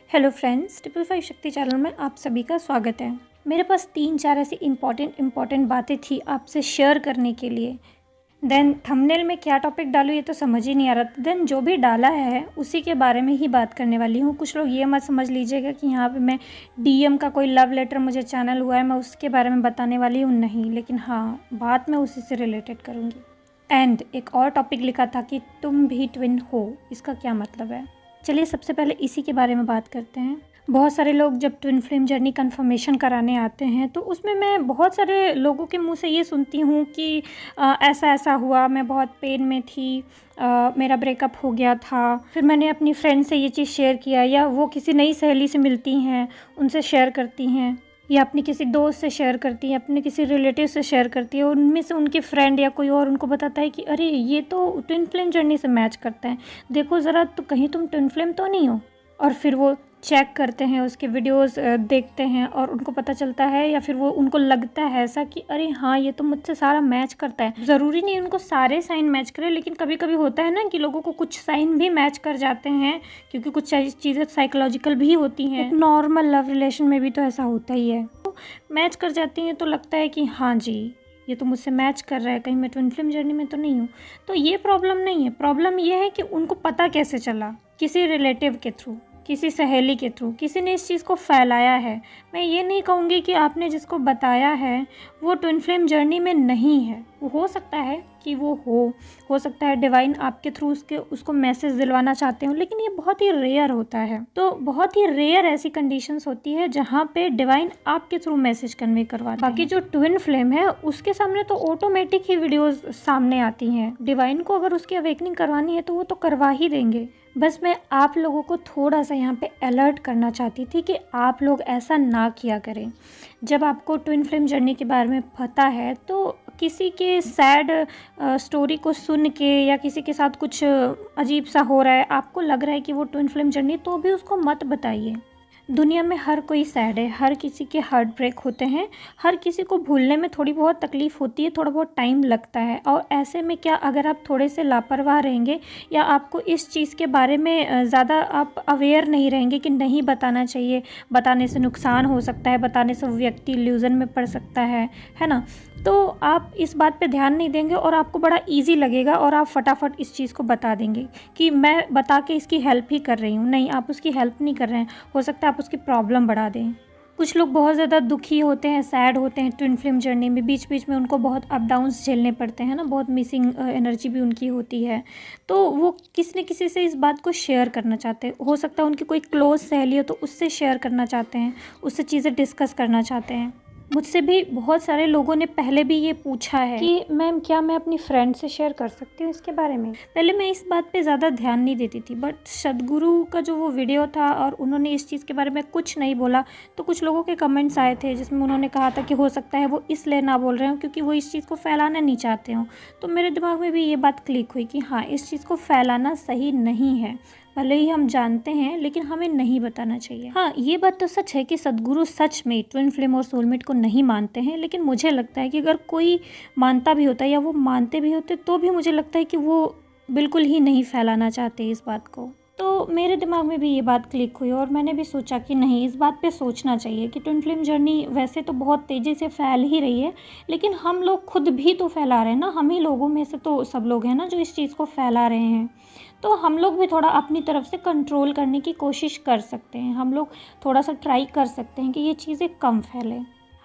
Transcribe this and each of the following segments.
Hello friends, 555 शक्ति channel में आप सभी का स्वागत है। मेरे पास 3-4 ऐसी इम्पॉर्टेंट बातें थी आपसे शेयर करने के लिए। देन थंबनेल में क्या टॉपिक डालूँ ये तो समझ ही नहीं आ रहा। देन जो भी डाला है उसी के बारे में ही बात करने वाली हूँ। कुछ लोग ये मत समझ लीजिएगा कि यहाँ पे मैं डीएम का कोई लव लेटर मुझे चैनल हुआ है मैं उसके बारे में बताने वाली हूँ, नहीं। लेकिन हाँ, बात मैं उसी से रिलेटेड करूँगी। एंड एक और टॉपिक लिखा था कि तुम भी ट्विन हो, इसका क्या मतलब है। चलिए सबसे पहले इसी के बारे में बात करते हैं। बहुत सारे लोग जब ट्विन फ्लेम जर्नी कंफर्मेशन कराने आते हैं तो उसमें मैं बहुत सारे लोगों के मुंह से ये सुनती हूँ कि ऐसा ऐसा हुआ, मैं बहुत पेन में थी, मेरा ब्रेकअप हो गया था, फिर मैंने अपनी फ्रेंड से ये चीज़ शेयर किया, या वो किसी नई सहेली से मिलती हैं उनसे शेयर करती हैं, या अपनी किसी दोस्त से शेयर करती है, अपने किसी रिलेटिव से शेयर करती है, उनमें से उनकी फ्रेंड या कोई और उनको बताता है कि अरे ये तो ट्विन फ्लेम जर्नी से मैच करता है, देखो ज़रा तो कहीं तुम ट्विन फ्लेम तो नहीं हो। और फिर वो चेक करते हैं, उसके वीडियोस देखते हैं और उनको पता चलता है, या फिर वो उनको लगता है ऐसा कि अरे हाँ ये तो मुझसे सारा मैच करता है। ज़रूरी नहीं उनको सारे साइन मैच करें, लेकिन कभी कभी होता है ना कि लोगों को कुछ साइन भी मैच कर जाते हैं, क्योंकि कुछ चीज़ें साइकोलॉजिकल भी होती हैं। नॉर्मल लव रिलेशन में भी तो ऐसा होता ही है, तो मैच कर जाती हैं तो लगता है कि हाँ जी ये तो मुझसे मैच कर रहा है, कहीं मैं ट्विन फ्लेम जर्नी में तो नहीं हूँ। तो ये प्रॉब्लम नहीं है। प्रॉब्लम ये है कि उनको पता कैसे चला, किसी रिलेटिव के थ्रू, किसी सहेली के थ्रू, किसी ने इस चीज़ को फैलाया है। मैं ये नहीं कहूँगी कि आपने जिसको बताया है वो ट्विन फ्लेम जर्नी में नहीं है। वो हो सकता है कि वो हो सकता है डिवाइन आपके थ्रू उसको मैसेज दिलवाना चाहते हो, लेकिन ये बहुत ही रेयर होता है। तो बहुत ही रेयर ऐसी कंडीशंस होती है जहाँ पे डिवाइन आपके थ्रू मैसेज कन्वे करवाते हैं। बाकी जो ट्विन फ्लेम है उसके सामने तो ऑटोमेटिक ही वीडियोस सामने आती हैं। डिवाइन को अगर उसकी अवेकनिंग करवानी है तो वो तो करवा ही देंगे। बस मैं आप लोगों को थोड़ा सा यहाँ पे अलर्ट करना चाहती थी कि आप लोग ऐसा ना किया करें। जब आपको ट्विन फ्लेम जर्नी के बारे में पता है तो किसी के सैड स्टोरी को सुन के, या किसी के साथ कुछ अजीब सा हो रहा है, आपको लग रहा है कि वो ट्विन फ्लेम जर्नी, तो भी उसको मत बताइए। दुनिया में हर कोई सैड है, हर किसी के हार्ट ब्रेक होते हैं, हर किसी को भूलने में थोड़ी बहुत तकलीफ़ होती है, थोड़ा बहुत टाइम लगता है। और ऐसे में क्या अगर आप थोड़े से लापरवाह रहेंगे, या आपको इस चीज़ के बारे में ज़्यादा आप अवेयर नहीं रहेंगे कि नहीं बताना चाहिए, बताने से नुकसान हो सकता है, बताने से व्यक्ति इल्यूज़न में पड़ सकता है ना, तो आप इस बात पे ध्यान नहीं देंगे और आपको बड़ा इजी लगेगा और आप फटाफट इस चीज़ को बता देंगे कि मैं बता के इसकी हेल्प ही कर रही हूँ। नहीं, आप उसकी हेल्प नहीं कर रहे हैं, हो सकता है आप उसकी प्रॉब्लम बढ़ा दें। कुछ लोग बहुत ज़्यादा दुखी होते हैं, सैड होते हैं ट्विन फ्लेम जर्नी में, बीच बीच में उनको बहुत अप डाउन्स झेलने पड़ते हैं ना, बहुत मिसिंग एनर्जी भी उनकी होती है। तो वो किसी न किसी से इस बात को शेयर करना चाहते हैं। हो सकता है उनकी कोई क्लोज सहेली हो तो उससे शेयर करना चाहते हैं, उससे चीज़ें डिस्कस करना चाहते हैं। मुझसे भी बहुत सारे लोगों ने पहले भी ये पूछा है कि मैम क्या मैं अपनी फ्रेंड से शेयर कर सकती हूँ इसके बारे में। पहले मैं इस बात पे ज़्यादा ध्यान नहीं देती थी, बट सदगुरु का जो वो वीडियो था और उन्होंने इस चीज़ के बारे में कुछ नहीं बोला, तो कुछ लोगों के कमेंट्स आए थे जिसमें उन्होंने कहा था कि हो सकता है वो इसलिए ना बोल रहे हो क्योंकि वो इस चीज़ को फैलाना नहीं चाहते हो। तो मेरे दिमाग में भी ये बात क्लिक हुई कि हाँ, इस चीज़ को फैलाना सही नहीं है। भले ही हम जानते हैं लेकिन हमें नहीं बताना चाहिए। हाँ, ये बात तो सच है कि सदगुरु सच में ट्विन फ्लेम और सोलमेट को नहीं मानते हैं, लेकिन मुझे लगता है कि अगर कोई मानता भी होता है या वो मानते भी होते तो भी मुझे लगता है कि वो बिल्कुल ही नहीं फैलाना चाहते इस बात को। तो मेरे दिमाग में भी ये बात क्लिक हुई और मैंने भी सोचा कि नहीं, इस बात पे सोचना चाहिए कि ट्विन फ्लेम जर्नी वैसे तो बहुत तेज़ी से फैल ही रही है, लेकिन हम लोग खुद भी तो फैला रहे हैं ना। हम ही लोगों में से तो सब लोग हैं ना जो इस चीज़ को फैला रहे हैं। तो हम लोग भी थोड़ा अपनी तरफ से कंट्रोल करने की कोशिश कर सकते हैं। हम लोग थोड़ा सा ट्राई कर सकते हैं कि ये चीज़ें कम फैलें।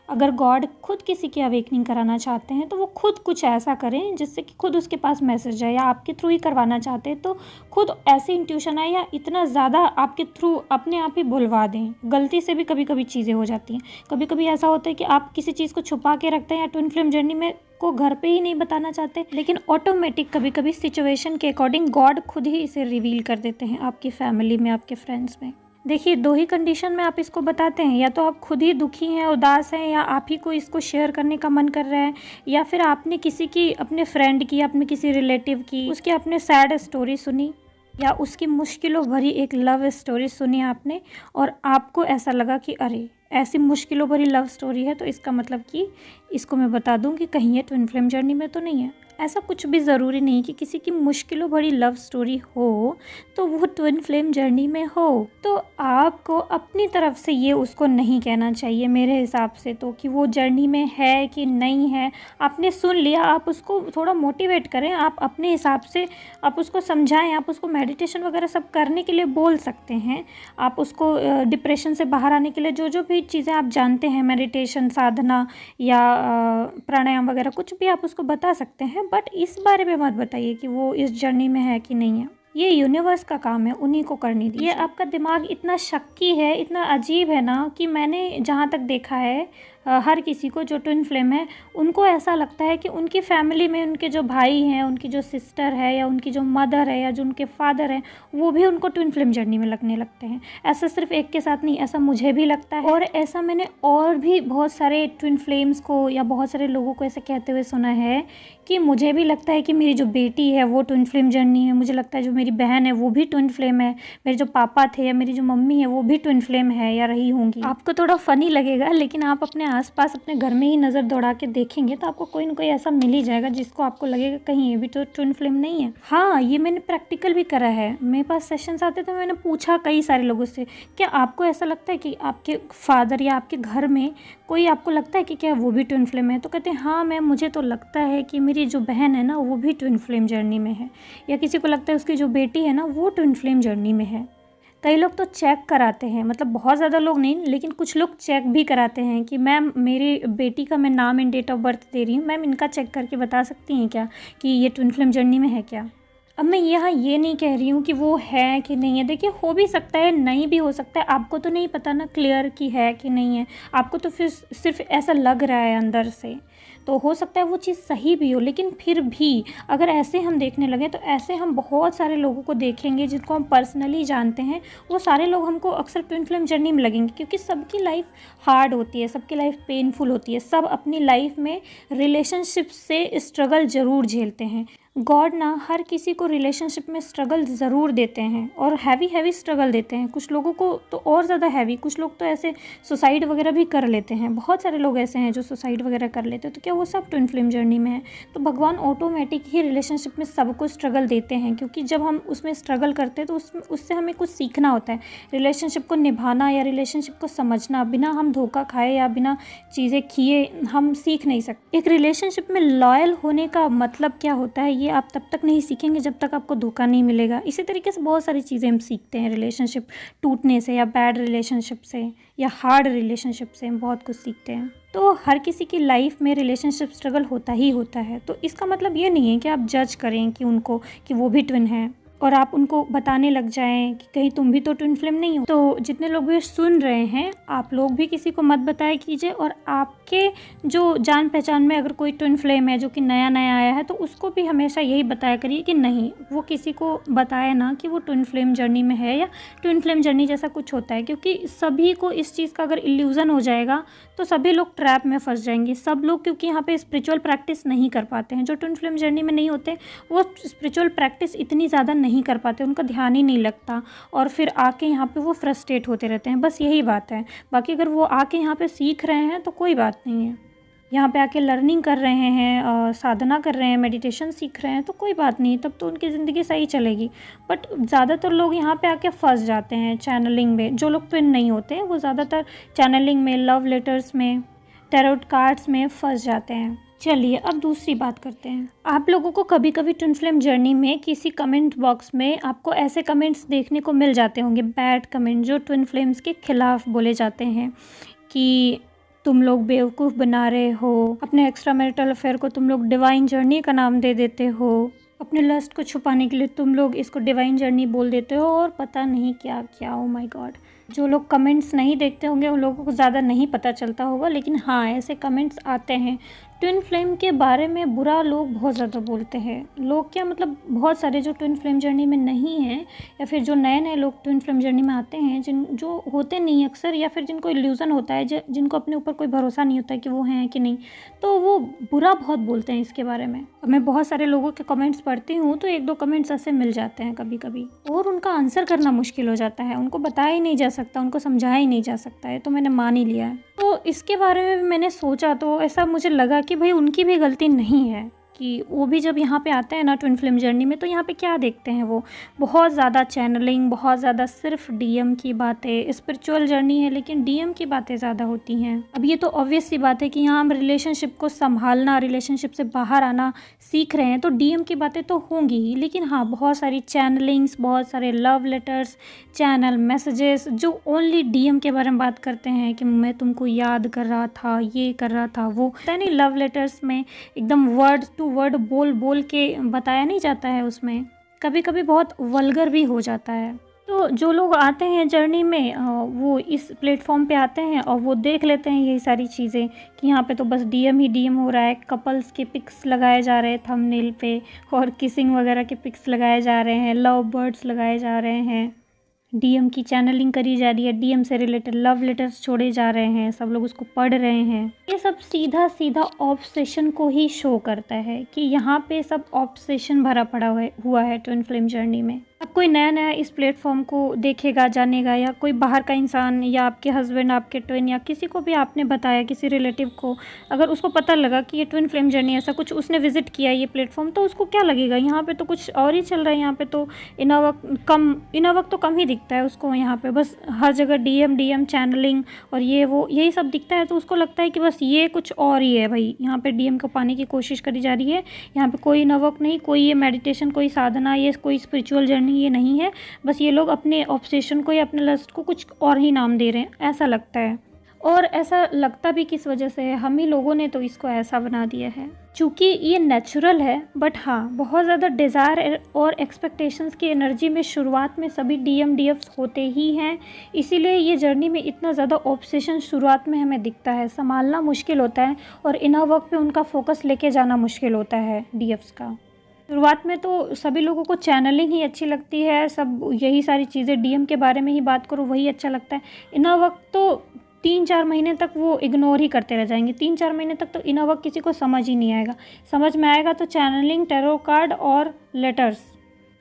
अगर गॉड खुद किसी की अवेकनिंग कराना चाहते हैं तो वो खुद कुछ ऐसा करें जिससे कि खुद उसके पास मैसेज जाए, या आपके थ्रू ही करवाना चाहते हैं तो खुद ऐसी इंट्यूशन आए, या इतना ज़्यादा आपके थ्रू अपने आप ही बुलवा दें। गलती से भी कभी कभी चीज़ें हो जाती हैं। कभी कभी ऐसा होता है कि आप किसी चीज़ को छुपा के रखते हैं या ट्विन फ्लेम जर्नी में को घर पे ही नहीं बताना चाहते, लेकिन ऑटोमेटिक कभी कभी सिचुएशन के अकॉर्डिंग गॉड खुद ही इसे रिवील कर देते हैं आपकी फैमिली में, आपके फ्रेंड्स में। देखिए, दो ही कंडीशन में आप इसको बताते हैं, या तो आप खुद ही दुखी हैं, उदास हैं, या आप ही को इसको शेयर करने का मन कर रहा है, या फिर आपने किसी की, अपने फ्रेंड की, अपने किसी रिलेटिव की, उसकी अपने सैड स्टोरी सुनी, या उसकी मुश्किलों भरी एक लव स्टोरी सुनी आपने, और आपको ऐसा लगा कि अरे ऐसी मुश्किलों भरी लव स्टोरी है तो इसका मतलब कि इसको मैं बता दूं कि कहीं ये ट्विन फ्लेम जर्नी में तो नहीं है। ऐसा कुछ भी ज़रूरी नहीं कि किसी की मुश्किलों भरी लव स्टोरी हो तो वो ट्विन फ्लेम जर्नी में हो। तो आपको अपनी तरफ से ये उसको नहीं कहना चाहिए मेरे हिसाब से, तो कि वो जर्नी में है कि नहीं है। आपने सुन लिया, आप उसको थोड़ा मोटिवेट करें, आप अपने हिसाब से आप उसको समझाएं, आप उसको मेडिटेशन वगैरह सब करने के लिए बोल सकते हैं। आप उसको डिप्रेशन से बाहर आने के लिए जो जो भी चीज़ें आप जानते हैं, मेडिटेशन, साधना या प्राणायाम वगैरह, कुछ भी आप उसको बता सकते हैं। बट इस बारे में मत बताइए कि वो इस जर्नी में है कि नहीं है। ये यूनिवर्स का काम है, उन्हीं को करने दीजिए। ये आपका दिमाग इतना शक्की है, इतना अजीब है ना, कि मैंने जहाँ तक देखा है हर किसी को जो ट्विन फ्लेम है उनको ऐसा लगता है कि उनकी फैमिली में उनके जो भाई हैं, उनकी जो सिस्टर है या उनकी जो मदर है या जो उनके फादर हैं, वो भी उनको ट्विन फ्लेम जर्नी में लगने लगते हैं। ऐसा सिर्फ एक के साथ नहीं, ऐसा मुझे भी लगता है और ऐसा मैंने और भी बहुत सारे ट्विन फ्लेम्स को या बहुत सारे लोगों को ऐसे कहते हुए सुना है कि मुझे भी लगता है कि मेरी जो बेटी है वो ट्विन फ्लेम जर्नी है, मुझे लगता है जो मेरी बहन है वो भी ट्विन फ्लेम है, मेरे जो पापा थे या मेरी जो मम्मी है वो भी ट्विन फ्लेम है या रही होंगी। आपको थोड़ा फनी लगेगा, लेकिन आप अपने आसपास अपने घर में ही नज़र दौड़ा के देखेंगे तो आपको कोई ना कोई ऐसा मिल ही जाएगा जिसको आपको लगेगा कहीं ये भी तो ट्विन फ्लेम नहीं है। हाँ, ये मैंने प्रैक्टिकल भी करा है। मेरे पास सेशंस आते तो मैंने पूछा कई सारे लोगों से, क्या आपको ऐसा लगता है कि आपके फादर या आपके घर में कोई आपको लगता है कि क्या वो भी ट्विन फ्लेम है? तो कहते हैं हाँ मैम, मुझे तो लगता है कि मेरी जो बहन है ना वो भी ट्विन फ्लेम जर्नी में है, या किसी को लगता है उसकी जो बेटी है ना वो ट्विन फ्लेम जर्नी में है। कई लोग तो चेक कराते हैं, मतलब बहुत ज़्यादा लोग नहीं, लेकिन कुछ लोग चेक भी कराते हैं कि मैम मेरी बेटी का मैं नाम एंड डेट ऑफ बर्थ दे रही हूँ, मैम इनका चेक करके बता सकती हैं क्या कि ये ट्विन फ्लेम जर्नी में है क्या। अब मैं यहाँ ये नहीं कह रही हूँ कि वो है कि नहीं है, देखिए हो भी सकता है, नहीं भी हो सकता है, आपको तो नहीं पता ना क्लियर कि है कि नहीं है, आपको तो फिर सिर्फ ऐसा लग रहा है अंदर से, तो हो सकता है वो चीज़ सही भी हो। लेकिन फिर भी अगर ऐसे हम देखने लगे तो ऐसे हम बहुत सारे लोगों को देखेंगे जिनको हम पर्सनली जानते हैं, वो सारे लोग हमको अक्सर ट्विन फ्लेम जर्नी में लगेंगे, क्योंकि सबकी लाइफ हार्ड होती है, सबकी लाइफ पेनफुल होती है, सब अपनी लाइफ में रिलेशनशिप से स्ट्रगल ज़रूर झेलते हैं। गॉड ना हर किसी को रिलेशनशिप में स्ट्रगल ज़रूर देते हैं और हैवी स्ट्रगल देते हैं, कुछ लोगों को तो और ज़्यादा हैवी, कुछ लोग तो ऐसे सुसाइड वगैरह भी कर लेते हैं, बहुत सारे लोग ऐसे हैं जो सुसाइड वगैरह कर लेते हैं। तो क्या वो सब ट्विन फ्लेम जर्नी में है? तो भगवान ऑटोमेटिक ही रिलेशनशिप में सबको स्ट्रगल देते हैं, क्योंकि जब हम उसमें स्ट्रगल करते हैं तो उससे हमें कुछ सीखना होता है। रिलेशनशिप को निभाना या रिलेशनशिप को समझना, बिना हम धोखा खाए या बिना चीज़ें किए हम सीख नहीं सकते। एक रिलेशनशिप में लॉयल होने का मतलब क्या होता है ये आप तब तक नहीं सीखेंगे जब तक आपको धोखा नहीं मिलेगा। इसी तरीके से बहुत सारी चीज़ें हम सीखते हैं रिलेशनशिप टूटने से, या बैड रिलेशनशिप से, या हार्ड रिलेशनशिप से हम बहुत कुछ सीखते हैं। तो हर किसी की लाइफ में रिलेशनशिप स्ट्रगल होता ही होता है। तो इसका मतलब ये नहीं है कि आप जज करें कि उनको कि वो भी ट्विन है और आप उनको बताने लग जाएं कि कहीं तुम भी तो ट्विन फ्लेम नहीं हो। तो जितने लोग भी सुन रहे हैं, आप लोग भी किसी को मत बताया कीजिए, और आपके जो जान पहचान में अगर कोई ट्विन फ्लेम है जो कि नया नया आया है तो उसको भी हमेशा यही बताया करिए कि नहीं, वो किसी को बताए ना कि वो ट्विन फ्लेम जर्नी में है या ट्विन फ्लेम जर्नी जैसा कुछ होता है, क्योंकि सभी को इस चीज़ का अगर इल्यूज़न हो जाएगा तो सभी लोग ट्रैप में फंस जाएंगे। सब लोग क्योंकि यहाँ पे स्पिरिचुअल प्रैक्टिस नहीं कर पाते हैं, जो ट्विन फ्लेम जर्नी में नहीं होते वो स्पिरिचुअल प्रैक्टिस इतनी ज़्यादा नहीं कर पाते, उनका ध्यान ही नहीं लगता और फिर आके यहाँ पे वो फ्रस्ट्रेट होते रहते हैं। बस यही बात है। बाकी अगर वो आके यहाँ पे सीख रहे हैं तो कोई बात नहीं है, यहाँ पे आके लर्निंग कर रहे हैं, साधना कर रहे हैं, मेडिटेशन सीख रहे हैं तो कोई बात नहीं, तब तो उनकी ज़िंदगी सही चलेगी। बट ज़्यादातर लोग यहाँ पे आके फंस जाते हैं चैनलिंग में। जो लोग ट्विन नहीं होते हैं वो ज़्यादातर चैनलिंग में, लव लेटर्स में, टैरोट कार्ड्स में फंस जाते हैं। चलिए अब दूसरी बात करते हैं। आप लोगों को कभी कभी ट्विन फ्लेम जर्नी में किसी कमेंट बॉक्स में आपको ऐसे कमेंट्स देखने को मिल जाते होंगे, बैड कमेंट जो ट्विन फ्लेम्स के खिलाफ बोले जाते हैं कि तुम लोग बेवकूफ़ बना रहे हो, अपने एक्स्ट्रा मैरिटल अफेयर को तुम लोग डिवाइन जर्नी का नाम दे देते हो, अपने लस्ट को छुपाने के लिए तुम लोग इसको डिवाइन जर्नी बोल देते हो, और पता नहीं क्या क्या। Oh my God. जो लोग कमेंट्स नहीं देखते होंगे उन लोगों को ज़्यादा नहीं पता चलता होगा, लेकिन हाँ ऐसे कमेंट्स आते हैं। ट्विन फ्लेम के बारे में बुरा लोग बहुत ज़्यादा बोलते हैं। लोग क्या, मतलब बहुत सारे जो ट्विन फ्लेम जर्नी में नहीं हैं, या फिर जो नए नए लोग ट्विन फ्लेम जर्नी में आते हैं, जो होते नहीं अक्सर, या फिर जिनको इल्यूज़न होता है, जिनको अपने ऊपर कोई भरोसा नहीं होता है कि वो हैं कि नहीं, तो वो बुरा बहुत बोलते हैं इसके बारे में। मैं बहुत सारे लोगों के कमेंट्स पढ़ती हूँ तो एक दो कमेंट्स ऐसे मिल जाते हैं कभी कभी, और उनका आंसर करना मुश्किल हो जाता है, उनको बताया ही नहीं जा सकता, उनको समझाया ही नहीं जा सकता है, तो मैंने मान ही लिया है। तो इसके बारे में मैंने सोचा तो ऐसा मुझे लगा कि भाई उनकी भी गलती नहीं है कि वो भी जब यहाँ पे आते हैं ना ट्विन फ्लेम जर्नी में, तो यहाँ पे क्या देखते हैं वो बहुत ज़्यादा चैनलिंग, बहुत ज़्यादा सिर्फ डीएम की बातें। स्पिरिचुअल जर्नी है लेकिन डीएम की बातें ज़्यादा होती हैं। अब ये तो ऑब्वियस सी बात है कि यहाँ हम रिलेशनशिप को संभालना, रिलेशनशिप से बाहर आना सीख रहे हैं, तो डीएम की बातें तो होंगी ही, लेकिन हाँ बहुत सारी चैनलिंग्स, बहुत सारे लव लेटर्स, चैनल मैसेजेस जो ओनली डीएम के बारे में बात करते हैं कि मैं तुमको याद कर रहा था, ये कर रहा था, वो पता नहीं लव लेटर्स में एकदम वर्ड टू वर्ड बोल बोल के बताया नहीं जाता है, उसमें कभी कभी बहुत वल्गर भी हो जाता है। तो जो लोग आते हैं जर्नी में वो इस प्लेटफॉर्म पे आते हैं और वो देख लेते हैं यही सारी चीज़ें कि यहाँ पे तो बस डीएम ही डीएम हो रहा है। कपल्स के पिक्स लगाए जा रहे हैं थंबनेल पे और किसिंग वगैरह के पिक्स लगाए जा रहे हैं, लव बर्ड्स लगाए जा रहे हैं, डीएम की चैनलिंग करी जा रही है, डीएम से रिलेटेड लव लेटर्स छोड़े जा रहे हैं, सब लोग उसको पढ़ रहे हैं। ये सब सीधा सीधा ऑब्सेशन को ही शो करता है कि यहाँ पे सब ऑब्सेशन भरा पड़ा हुआ है ट्विन फ्लेम जर्नी में। अब कोई नया नया इस प्लेटफॉर्म को देखेगा, जानेगा, या कोई बाहर का इंसान या आपके हस्बैंड, आपके ट्विन, या किसी को भी आपने बताया, किसी रिलेटिव को, अगर उसको पता लगा कि ये ट्विन फ्लेम जर्नी ऐसा कुछ उसने विजिट किया ये प्लेटफॉर्म, तो उसको क्या लगेगा यहाँ पे तो कुछ और ही चल रहा है, यहाँ पे तो इनर वर्क तो कम ही दिखता है उसको, यहाँ पे बस हर जगह डीएम चैनलिंग और ये वो यही सब दिखता है, तो उसको लगता है कि बस ये कुछ और ही है भाई, यहाँ पे डीएम को पाने की कोशिश करी जा रही है, यहाँ पे कोई इनर वर्क नहीं, कोई ये मेडिटेशन, कोई साधना, ये कोई स्पिरिचुअल जर्नी ये नहीं है, बस ये लोग अपने ऑब्सेशन को या अपने लस्ट को कुछ और ही नाम दे रहे हैं, ऐसा लगता है। और ऐसा लगता भी किस वजह से है, हम ही लोगों ने तो इसको ऐसा बना दिया है क्योंकि ये नेचुरल है। बट हाँ, बहुत ज़्यादा डिज़ायर और एक्सपेक्टेशंस की एनर्जी में शुरुआत में सभी डीएफ्स होते ही हैं, इसीलिए ये जर्नी में इतना ज़्यादा ऑब्सेशन शुरुआत में हमें दिखता है, संभालना मुश्किल होता है और इनर वर्क पे उनका फोकस लेके जाना मुश्किल होता है डीएफ्स का। शुरुआत में तो सभी लोगों को चैनलिंग ही अच्छी लगती है, सब यही सारी चीज़ें डीएम के बारे में ही बात करो वही अच्छा लगता है। इनर वर्क तो 3-4 महीने तक वो इग्नोर ही करते रह जाएंगे, 3-4 महीने तक तो इनर वर्क किसी को समझ ही नहीं आएगा। समझ में आएगा तो चैनलिंग, टैरो कार्ड और लेटर्स,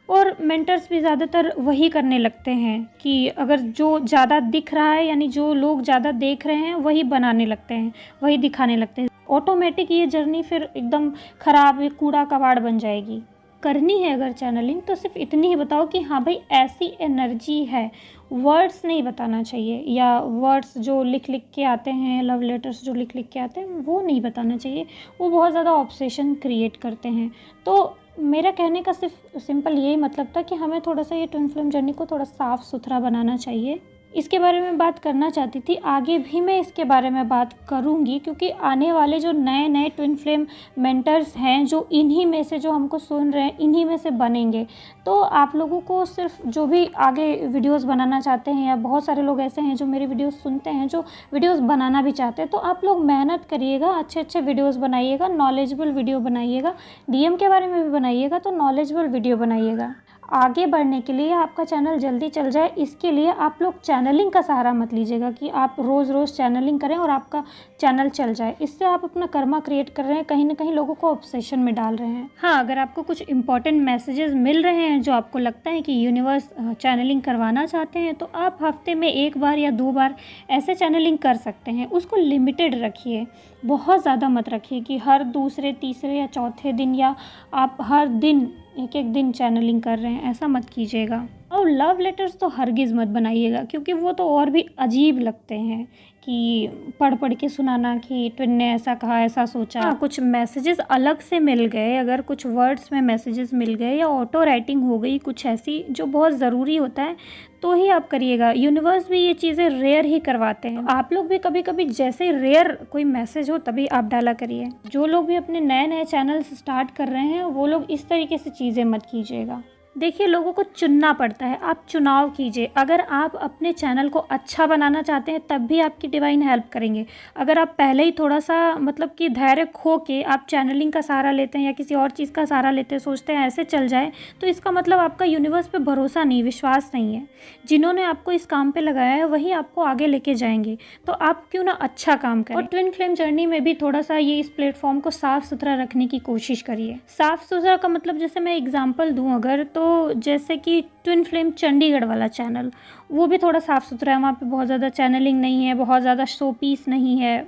और मेंटर्स भी ज़्यादातर वही करने लगते हैं कि अगर जो ज़्यादा दिख रहा है, यानी जो लोग ज़्यादा देख रहे हैं वही बनाने लगते हैं, वही दिखाने लगते हैं। ऑटोमेटिक ये जर्नी फिर एकदम ख़राब, कूड़ा कबाड़ बन जाएगी। करनी है अगर चैनलिंग तो सिर्फ इतनी ही बताओ कि हाँ भाई ऐसी एनर्जी है, वर्ड्स नहीं बताना चाहिए, या वर्ड्स जो लिख लिख के आते हैं, लव लेटर्स जो लिख लिख के आते हैं वो नहीं बताना चाहिए, वो बहुत ज़्यादा ऑब्सेशन क्रिएट करते हैं। तो मेरा कहने का सिर्फ सिंपल यही मतलब था कि हमें थोड़ा सा ये ट्विन फ्लेम जर्नी को थोड़ा साफ़ सुथरा बनाना चाहिए। इसके बारे में बात करना चाहती थी, आगे भी मैं इसके बारे में बात करूंगी क्योंकि आने वाले जो नए नए ट्विन फ्लेम मेंटर्स हैं जो इन्हीं में से, जो हमको सुन रहे हैं इन्हीं में से बनेंगे, तो आप लोगों को सिर्फ जो भी आगे वीडियोस बनाना चाहते हैं, या बहुत सारे लोग ऐसे हैं जो मेरी वीडियोस सुनते हैं जो वीडियोस बनाना भी चाहते हैं, तो आप लोग मेहनत करिएगा, अच्छे अच्छे वीडियोस बनाइएगा, नॉलेजेबल वीडियो बनाइएगा, डीएम के बारे में भी बनाइएगा तो नॉलेजेबल वीडियो बनाइएगा। आगे बढ़ने के लिए, आपका चैनल जल्दी चल जाए, इसके लिए आप लोग चैनलिंग का सहारा मत लीजिएगा कि आप रोज़ रोज़ चैनलिंग करें और आपका चैनल चल जाए। इससे आप अपना कर्मा क्रिएट कर रहे हैं, कहीं ना कहीं लोगों को ऑब्सेशन में डाल रहे हैं। हाँ, अगर आपको कुछ इंपॉर्टेंट मैसेजेस मिल रहे हैं जो आपको लगता है कि यूनिवर्स चैनलिंग करवाना चाहते हैं, तो आप हफ्ते में 1 बार या 2 बार ऐसे चैनलिंग कर सकते हैं। उसको लिमिटेड रखिए, बहुत ज़्यादा मत रखिए कि हर दूसरे, तीसरे या चौथे दिन, या आप हर दिन एक दिन चैनलिंग कर रहे हैं, ऐसा मत कीजिएगा। और लव लेटर्स तो हरगिज़ मत बनाइएगा क्योंकि वो तो और भी अजीब लगते हैं कि पढ़ पढ़ के सुनाना कि ट्विन ने ऐसा कहा, ऐसा सोचा। हाँ, कुछ मैसेजेस अलग से मिल गए, अगर कुछ वर्ड्स में मैसेजेस मिल गए या ऑटो राइटिंग हो गई कुछ ऐसी जो बहुत ज़रूरी होता है, तो ही आप करिएगा। यूनिवर्स भी ये चीज़ें रेयर ही करवाते हैं, आप लोग भी कभी कभी जैसे रेयर कोई मैसेज हो तभी आप डाला करिए। जो लोग भी अपने नए नए चैनल्स स्टार्ट कर रहे हैं वो लोग इस तरीके से चीज़ें मत कीजिएगा। देखिए, लोगों को चुनना पड़ता है, आप चुनाव कीजिए। अगर आप अपने चैनल को अच्छा बनाना चाहते हैं तब भी आपकी डिवाइन हेल्प करेंगे। अगर आप पहले ही थोड़ा सा मतलब कि धैर्य खो के आप चैनलिंग का सहारा लेते हैं या किसी और चीज़ का सहारा लेते हैं, सोचते हैं ऐसे चल जाए, तो इसका मतलब आपका यूनिवर्स पे भरोसा नहीं, विश्वास नहीं है। जिन्होंने आपको इस काम पे लगाया है वही आपको आगे लेके जाएंगे, तो आप क्यों ना अच्छा काम करें। और ट्विन फ्लेम जर्नी में भी थोड़ा सा ये इस प्लेटफॉर्म को साफ़ सुथरा रखने की कोशिश करिए। साफ़ सुथरा का मतलब, जैसे मैं एग्जाम्पल दूँ अगर, तो जैसे कि ट्विन फ्लेम चंडीगढ़ वाला चैनल, वो भी थोड़ा साफ़ सुथरा है, वहाँ पे बहुत ज़्यादा चैनलिंग नहीं है, बहुत ज़्यादा शो पीस नहीं है,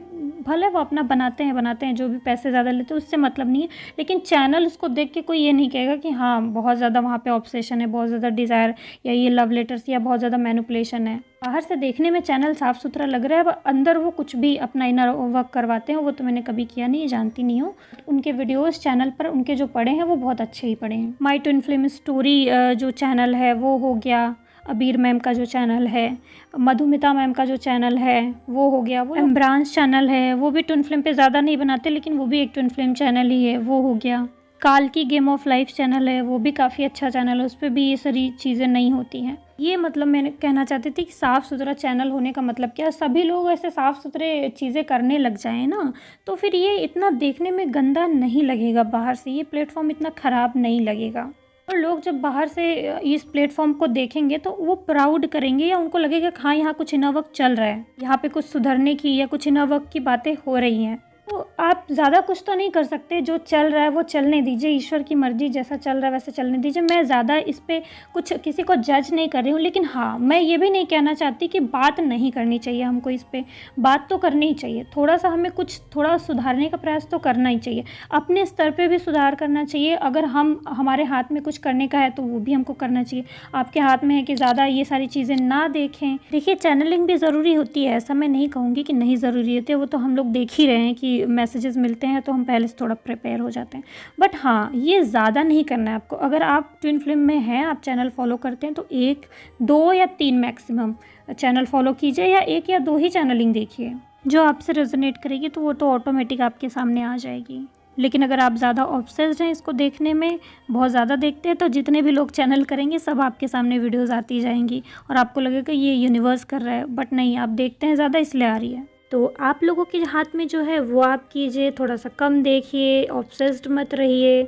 भले वो अपना बनाते हैं जो भी पैसे ज़्यादा लेते हैं उससे मतलब नहीं है, लेकिन चैनल उसको देख के कोई ये नहीं कहेगा कि हाँ बहुत ज़्यादा वहाँ पे ऑब्सेशन है, बहुत ज़्यादा डिज़ायर या ये लव लेटर्स या बहुत ज़्यादा मैनिपुलेशन है। बाहर से देखने में चैनल साफ़ सुथरा लग रहा है, अब अंदर वो कुछ भी अपना इनर वर्क करवाते हैं, वो तो मैंने कभी किया नहीं, जानती नहीं हूँ। उनके वीडियोज़ चैनल पर उनके जो पड़े हैं वो बहुत अच्छे ही पड़े हैं। माई ट्विन फ्लेम स्टोरी जो चैनल है वो हो गया, अबीर मैम का जो चैनल है, मधुमिता मैम का जो चैनल है वो हो गया, वो इमरान्स चैनल है, वो भी ट्विन फ्लेम पे ज़्यादा नहीं बनाते लेकिन वो भी एक ट्विन फ्लेम चैनल ही है, वो हो गया। काल की गेम ऑफ लाइफ चैनल है, वो भी काफ़ी अच्छा चैनल है, उस पर भी ये सारी चीज़ें नहीं होती हैं। ये मतलब मैंने कहना चाहती थी कि साफ़ सुथरा चैनल होने का मतलब क्या, सभी लोग ऐसे साफ़ सुथरे चीज़ें करने लग जाएं ना तो फिर ये इतना देखने में गंदा नहीं लगेगा, बाहर से ये प्लेटफॉर्म इतना ख़राब नहीं लगेगा। और लोग जब बाहर से इस प्लेटफॉर्म को देखेंगे तो वो प्राउड करेंगे या उनको लगेगा कि हाँ यहाँ कुछ इनर वर्क चल रहा है, यहाँ पे कुछ सुधरने की या कुछ इनर वर्क की बातें हो रही हैं। तो आप ज़्यादा कुछ तो नहीं कर सकते, जो चल रहा है वो चलने दीजिए, ईश्वर की मर्ज़ी, जैसा चल रहा है वैसे चलने दीजिए। मैं ज़्यादा इस पर कुछ किसी को जज नहीं कर रही हूँ, लेकिन हाँ मैं ये भी नहीं कहना चाहती कि बात नहीं करनी चाहिए, हमको इस पर बात तो करनी ही चाहिए। थोड़ा सा हमें कुछ थोड़ा सुधारने का प्रयास तो करना ही चाहिए, अपने स्तर पर भी सुधार करना चाहिए। अगर हमारे हाथ में कुछ करने का है तो वो भी हमको करना चाहिए। आपके हाथ में है कि ज़्यादा ये सारी चीज़ें ना देखें। देखिए चैनलिंग भी ज़रूरी होती है, ऐसा मैं नहीं कहूँगी कि नहीं ज़रूरी होती है, वो तो हम लोग देख ही रहे हैं कि मैसेजेस मिलते हैं तो हम पहले से थोड़ा प्रिपेयर हो जाते हैं। बट हाँ ये ज़्यादा नहीं करना है आपको। अगर आप ट्विन फ्लेम में हैं, आप चैनल फॉलो करते हैं तो 1, 2 या 3 मैक्सिमम चैनल फॉलो कीजिए, या 1 या 2 ही चैनलिंग देखिए। जो आपसे रेजोनेट करेगी तो वो तो ऑटोमेटिक आपके सामने आ जाएगी। लेकिन अगर आप ज़्यादा ऑब्सेस्ड हैं इसको देखने में, बहुत ज़्यादा देखते हैं, तो जितने भी लोग चैनल करेंगे सब आपके सामने वीडियोज़ आती जाएंगी और आपको लगेगा ये यूनिवर्स कर रहा है, बट नहीं, आप देखते हैं ज़्यादा इसलिए आ रही है। तो आप लोगों के हाथ में जो है वो आप कीजिए, थोड़ा सा कम देखिए, ऑब्सेस्ड मत रहिए।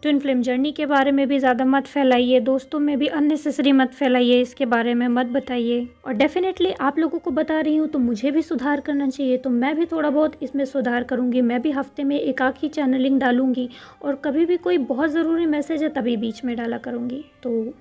ट्विन फ्लेम जर्नी के बारे में भी ज़्यादा मत फैलाइए, दोस्तों में भी अननेसेसरी मत फैलाइए, इसके बारे में मत बताइए। और डेफिनेटली आप लोगों को बता रही हूँ तो मुझे भी सुधार करना चाहिए, तो मैं भी थोड़ा बहुत इसमें सुधार करूँगी। मैं भी हफ्ते में एकाक ही चैनलिंग डालूँगी और कभी भी कोई बहुत ज़रूरी मैसेज है तभी बीच में डाला करूँगी। तो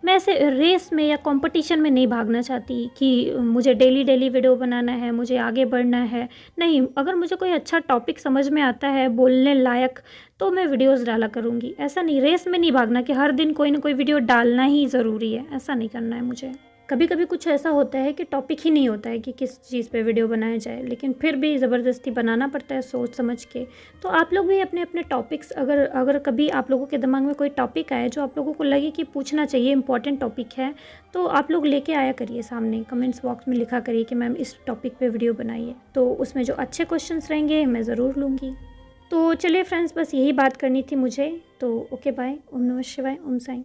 मैं ऐसे रेस में या कंपटीशन में नहीं भागना चाहती कि मुझे डेली वीडियो बनाना है, मुझे आगे बढ़ना है। नहीं, अगर मुझे कोई अच्छा टॉपिक समझ में आता है बोलने लायक तो मैं वीडियोस डाला करूँगी। ऐसा नहीं, रेस में नहीं भागना कि हर दिन कोई ना कोई वीडियो डालना ही ज़रूरी है, ऐसा नहीं करना है मुझे। कभी कभी कुछ ऐसा होता है कि टॉपिक ही नहीं होता है कि किस चीज़ पे वीडियो बनाया जाए, लेकिन फिर भी ज़बरदस्ती बनाना पड़ता है सोच समझ के। तो आप लोग भी अपने अपने टॉपिक्स, अगर कभी आप लोगों के दिमाग में कोई टॉपिक आए जो आप लोगों को लगे कि पूछना चाहिए, इंपॉर्टेंट टॉपिक है, तो आप लोग लेके आया करिए सामने, कमेंट्स बॉक्स में लिखा करिए कि मैम इस टॉपिक पर वीडियो बनाइए। तो उसमें जो अच्छे क्वेश्चन रहेंगे मैं ज़रूर लूँगी। तो चलिए फ्रेंड्स, बस यही बात करनी थी मुझे। तो ओके बाय। ओम नमः शिवाय, ओम साईं।